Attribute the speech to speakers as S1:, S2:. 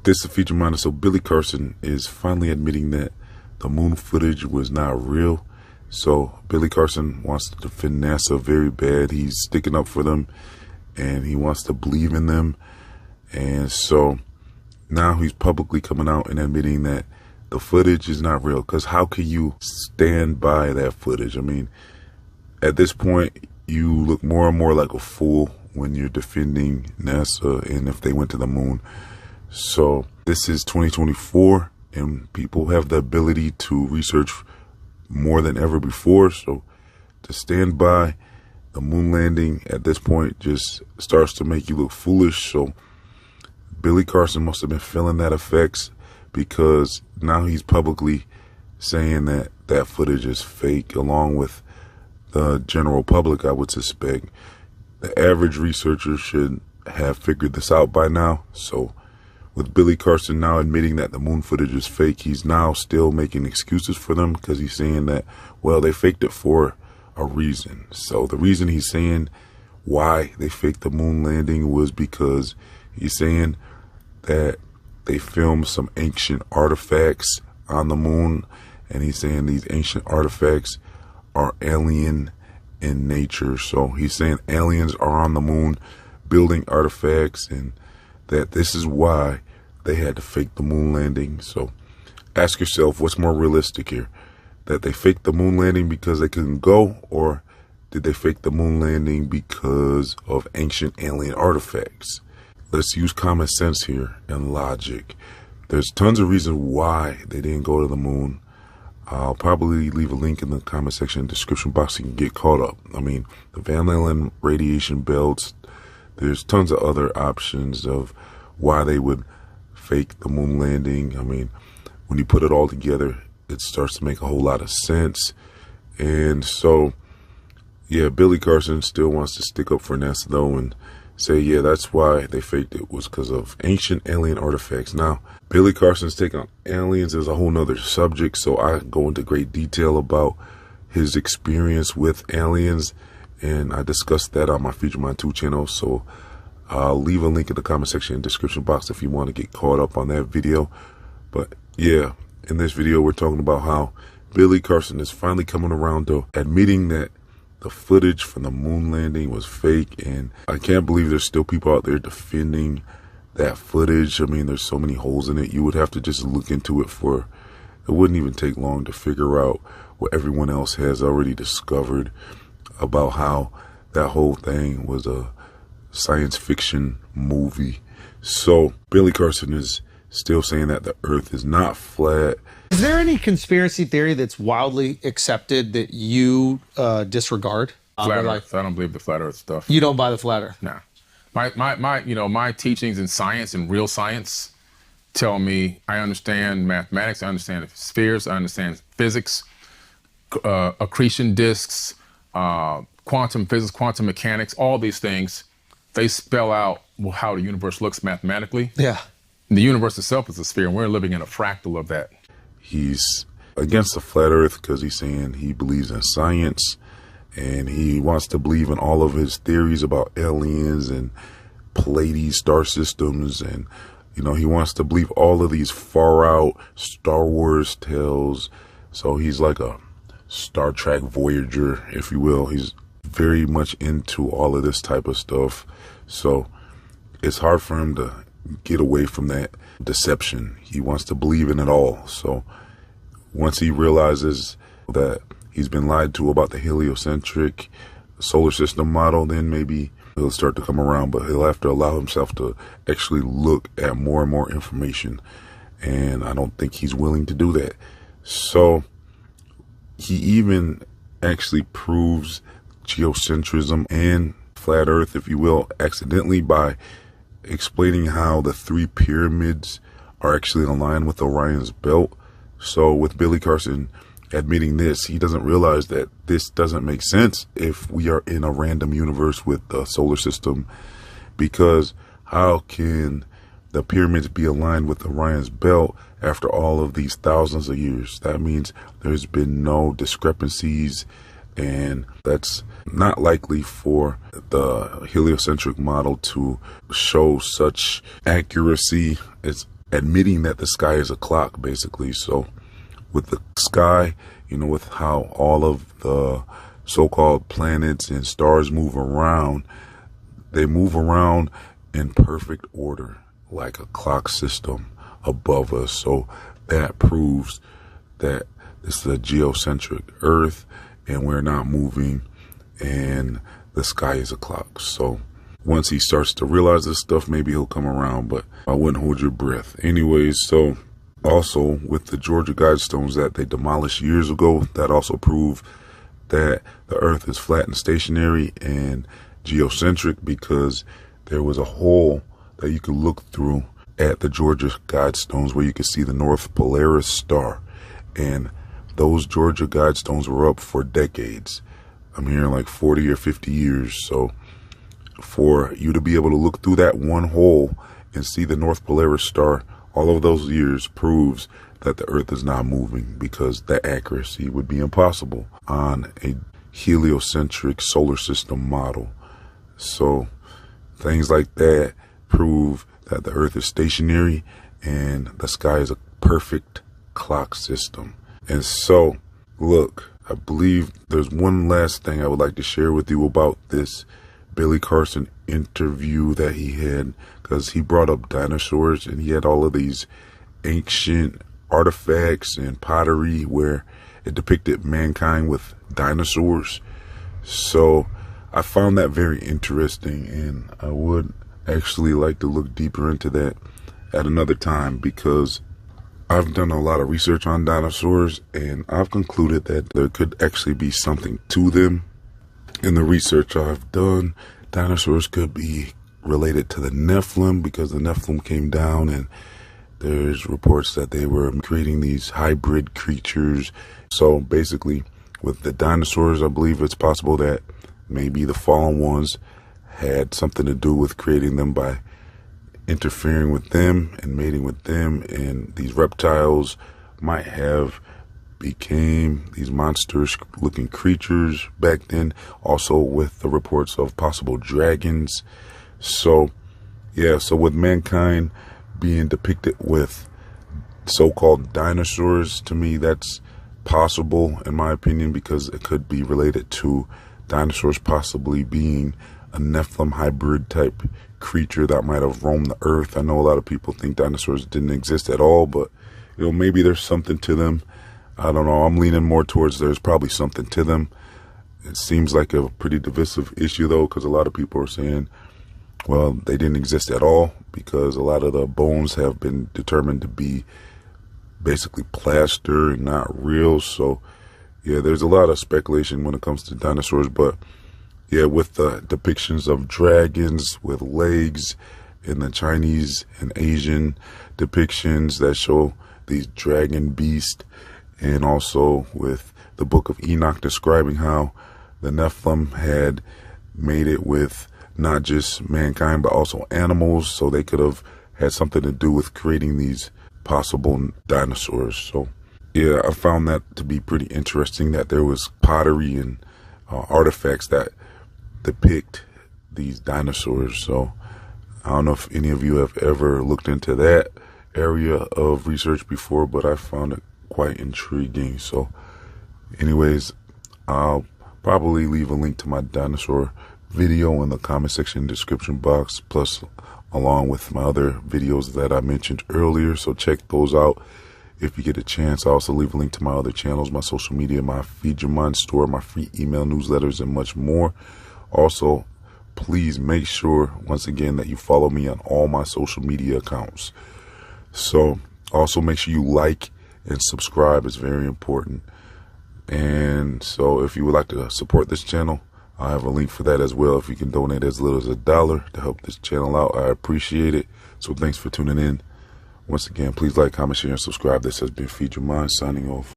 S1: This is Feature Minor. So Billy Carson is finally admitting that the moon footage was not real. So Billy Carson wants to defend NASA very bad. He's sticking up for them and he wants to believe in them. And so now he's publicly coming out and admitting that the footage is not real. Because how can you stand by that footage? I mean, at this point, you look more and more like a fool when you're defending NASA and if they went to the moon. So this is 2024 and people have the ability to research more than ever before. So to stand by the moon landing at this point just starts to make you look foolish. So Billy Carson must have been feeling that effects, because now he's publicly saying that that footage is fake, along with the general public, I would suspect. The average researcher should have figured this out by now. So with Billy Carson now admitting that the moon footage is fake, he's now still making excuses for them, because he's saying that, well, they faked it for a reason. So the reason he's saying why they faked the moon landing was because he's saying that they filmed some ancient artifacts on the moon, and he's saying these ancient artifacts are alien in nature. So he's saying aliens are on the moon building artifacts, and that this is why they had to fake the moon landing. So ask yourself, what's more realistic here? That they faked the moon landing because they couldn't go, or did they fake the moon landing because of ancient alien artifacts? Let's use common sense here and logic. There's tons of reasons why they didn't go to the moon. I'll probably leave a link in the comment section and description box so you can get caught up. I mean, the Van Allen radiation belts, there's tons of other options of why they would fake the moon landing. I mean, when you put it all together, it starts to make a whole lot of sense. And so, yeah, Billy Carson still wants to stick up for NASA though and say, yeah, that's why they faked it, was because of ancient alien artifacts. Now, Billy Carson's take on aliens is a whole nother subject, so I go into great detail about his experience with aliens, and I discussed that on my Feature Mind 2 channel. So I'll leave a link in the comment section and description box if you want to get caught up on that video. But yeah, in this video, we're talking about how Billy Carson is finally coming around to admitting that the footage from the moon landing was fake, and I can't believe there's still people out there defending that footage. I mean, there's so many holes in it. You would have to just look into it it wouldn't even take long to figure out what everyone else has already discovered about how that whole thing was a science fiction movie. So Billy Carson is still saying that the earth is not flat.
S2: Is there any conspiracy theory that's wildly accepted that you disregard?
S3: Flat Earth. I don't believe the flat Earth stuff.
S2: You don't buy the flat Earth?
S3: No. My teachings in science and real science tell me I understand mathematics, I understand spheres, I understand physics, accretion disks, quantum physics, quantum mechanics, all these things. They spell out how the universe looks mathematically.
S2: Yeah.
S3: And the universe itself is a sphere, and we're living in a fractal of that.
S1: He's against the flat earth because he's saying he believes in science, and he wants to believe in all of his theories about aliens and Pleiades star systems, and he wants to believe all of these far out Star Wars tales. So he's like a Star Trek Voyager, if you will. He's very much into all of this type of stuff. So it's hard for him to get away from that deception. He wants to believe in it all. So once he realizes that he's been lied to about the heliocentric solar system model, then maybe he'll start to come around, but he'll have to allow himself to actually look at more and more information. And I don't think he's willing to do that. So he even actually proves geocentrism and flat earth, if you will, accidentally by explaining how the 3 pyramids are actually in line with Orion's belt. So with Billy Carson admitting this, he doesn't realize that this doesn't make sense if we are in a random universe with the solar system, because how can the pyramids be aligned with Orion's belt after all of these thousands of years? That means there's been no discrepancies, and that's not likely for the heliocentric model to show such accuracy. It's admitting that the sky is a clock, basically. So with the sky, with how all of the so-called planets and stars move around, they move around in perfect order, like a clock system above us. So that proves that this is a geocentric Earth and we're not moving and the sky is a clock. So once he starts to realize this stuff, maybe he'll come around, but I wouldn't hold your breath. Anyways, so also with the Georgia Guidestones that they demolished years ago, that also proved that the Earth is flat and stationary and geocentric, because there was a hole that you could look through at the Georgia Guidestones where you could see the North Polaris star. And those Georgia Guidestones were up for decades. I'm hearing like 40 or 50 years. So for you to be able to look through that one hole and see the North Polaris star all of those years proves that the Earth is not moving, because the accuracy would be impossible on a heliocentric solar system model. So things like that prove that the Earth is stationary and the sky is a perfect clock system. And so, look, I believe there's one last thing I would like to share with you about this Billy Carson interview that he had, because he brought up dinosaurs and he had all of these ancient artifacts and pottery where it depicted mankind with dinosaurs. So I found that very interesting, and I would actually like to look deeper into that at another time, because I've done a lot of research on dinosaurs and I've concluded that there could actually be something to them. In the research I've done, dinosaurs could be related to the Nephilim, because the Nephilim came down and there's reports that they were creating these hybrid creatures. So basically with the dinosaurs, I believe it's possible that maybe the fallen ones had something to do with creating them by interfering with them and mating with them, and these reptiles might have became these monstrous looking creatures back then, also with the reports of possible dragons. So yeah, so with mankind being depicted with so-called dinosaurs, to me that's possible in my opinion, because it could be related to dinosaurs possibly being a Nephilim hybrid type creature that might have roamed the earth. I know a lot of people think dinosaurs didn't exist at all, but maybe there's something to them. I don't know. I'm leaning more towards there's probably something to them. It seems like a pretty divisive issue though, because a lot of people are saying, well, they didn't exist at all, because a lot of the bones have been determined to be basically plaster and not real. So yeah, there's a lot of speculation when it comes to dinosaurs, but yeah, with the depictions of dragons with legs in the Chinese and Asian depictions that show these dragon beasts, and also with the book of Enoch describing how the Nephilim had made it with not just mankind but also animals, so they could have had something to do with creating these possible dinosaurs. So yeah, I found that to be pretty interesting, that there was pottery and artifacts that depict these dinosaurs. So I don't know if any of you have ever looked into that area of research before, but I found it quite intriguing. So anyways, I'll probably leave a link to my dinosaur video in the comment section description box, plus along with my other videos that I mentioned earlier. So check those out if you get a chance. I also leave a link to my other channels, my social media, my Feed Your Mind store, my free email newsletters, and much more. Also, please make sure, once again, that you follow me on all my social media accounts. So also make sure you like and subscribe. It's very important. And so if you would like to support this channel, I have a link for that as well. If you can donate as little as $1 to help this channel out, I appreciate it. So thanks for tuning in. Once again, please like, comment, share, and subscribe. This has been Feed Your Mind, signing off.